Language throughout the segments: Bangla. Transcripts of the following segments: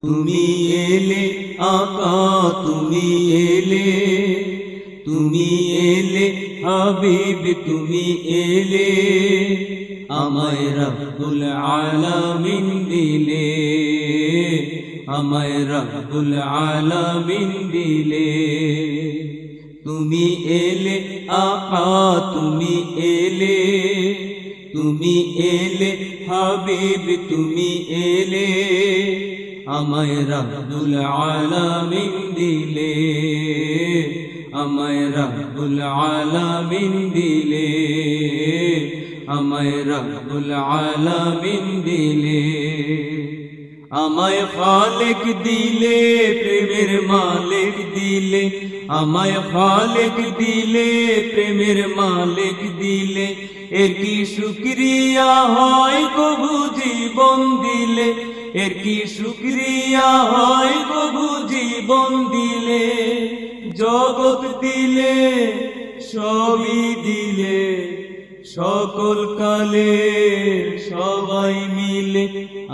তুমি এলে আকা তুমি এলে হাবিব তুমি এলে আমায় রব্বুল আলামিন দিলে আমায় রব্বুল আলামিন দিলে তুমি এলে আকা তুমি এলে হাবিব তুমি এলে আমায় রব্বুল আলামিন দিলে আমায় রব্বুল আলামিন দিলে আমায় রব্বুল আলামিন দিলে আমায় খালিক দিলে প্রেমের মালিক দিলে আমায় খালিক দিলে প্রেমের মালিক দিলে এর কি শুকরিয়া হয় কবু জীবন দিলে এর কি শুকরিয়া হয় কবু জীবন দিলে জগৎ দিলে সবই দিলে সকল কালে সবাই মিলে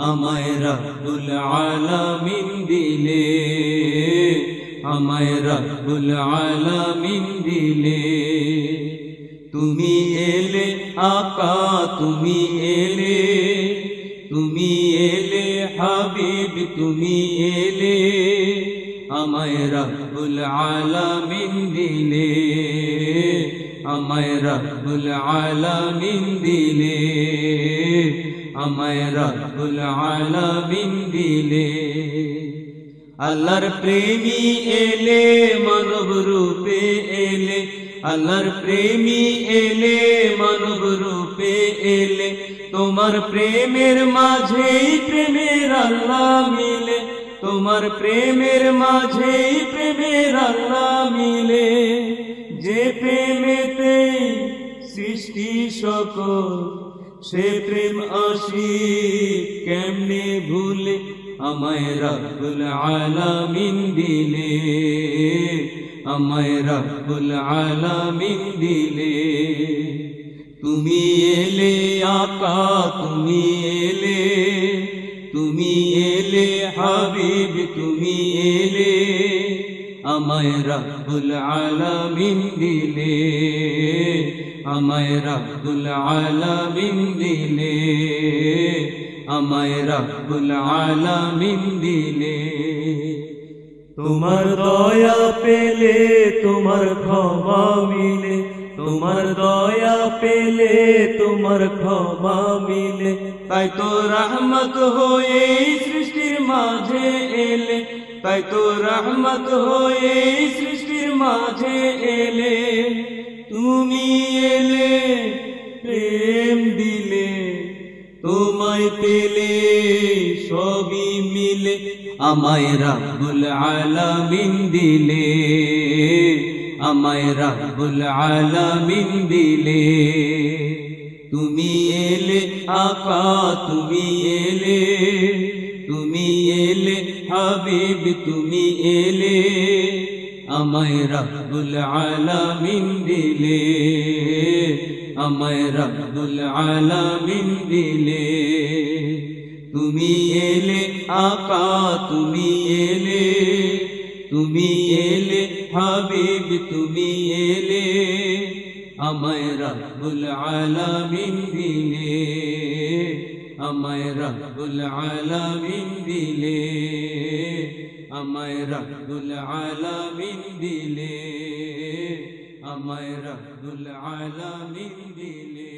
আমায় রব্বুল আলামিন দিলে আমায় রব্বুল আলামিন দিলে তুমি এলে আকা তুমি এলে হাবিব তুমি এলে আমায় রব্বুল আলামিন দিলে আমায় রব্বুল আলামিন দিলে আমায় রব্বুল আলামিন দিলে আল্লাহর প্রেমী এলে মানব রূপে এলে আল্লাহর প্রেমী এলে মানব রূপে এলে তোমার প্রেমের মাঝেই প্রেমের আল্লাহ মিলে তোমার প্রেমের মাঝেই প্রেমের আল্লাহ মিলে যে প্রেমেতে সৃষ্টি সকল সে প্রেম আশিক কেমনে ভুলে আমায় রব্বুল আলামিন দিলে আমায় রব্বুল আলামিন দিলে তুমি এলে আকা তুমি এলে হাবিব তুমি এলে আমায় রব্বুল আলামিন দিলে আমায় রব্বুল আলামিন দিলে আমায় রব্বুল আলামিন দিলে তোমার দয়া পেলে তোমার ক্ষমা মিলে তোমার দয়া পেলে তোমার ক্ষমা মিলে তাই তো রহমত হয়ে সৃষ্টির মাঝে এলে তাই তো রহমত হয়ে সৃষ্টির মাঝে এলে তুমি এলে প্রেম দিলে তোমায় পেলে সবই মিলে আমায় রব্বুল আলামিন দিলে আমায় রব্বুল আলামিন দিলে তুমি এলে আকা তুমি এলে হাবিব তুমি এলে আমায় রব্বুল আলামিন দিলে আমায় রব্বুল আলামিন দিলে তুমি এলে আকা তুমি এলে হাবিব তুমি এলে আমায় রব্বুল আলামিন দিলে আমায় রব্বুল আলামিন দিলে আমায় রব্বুল আলামিন দিলে আমায় রব্বুল আলামিন দিলে।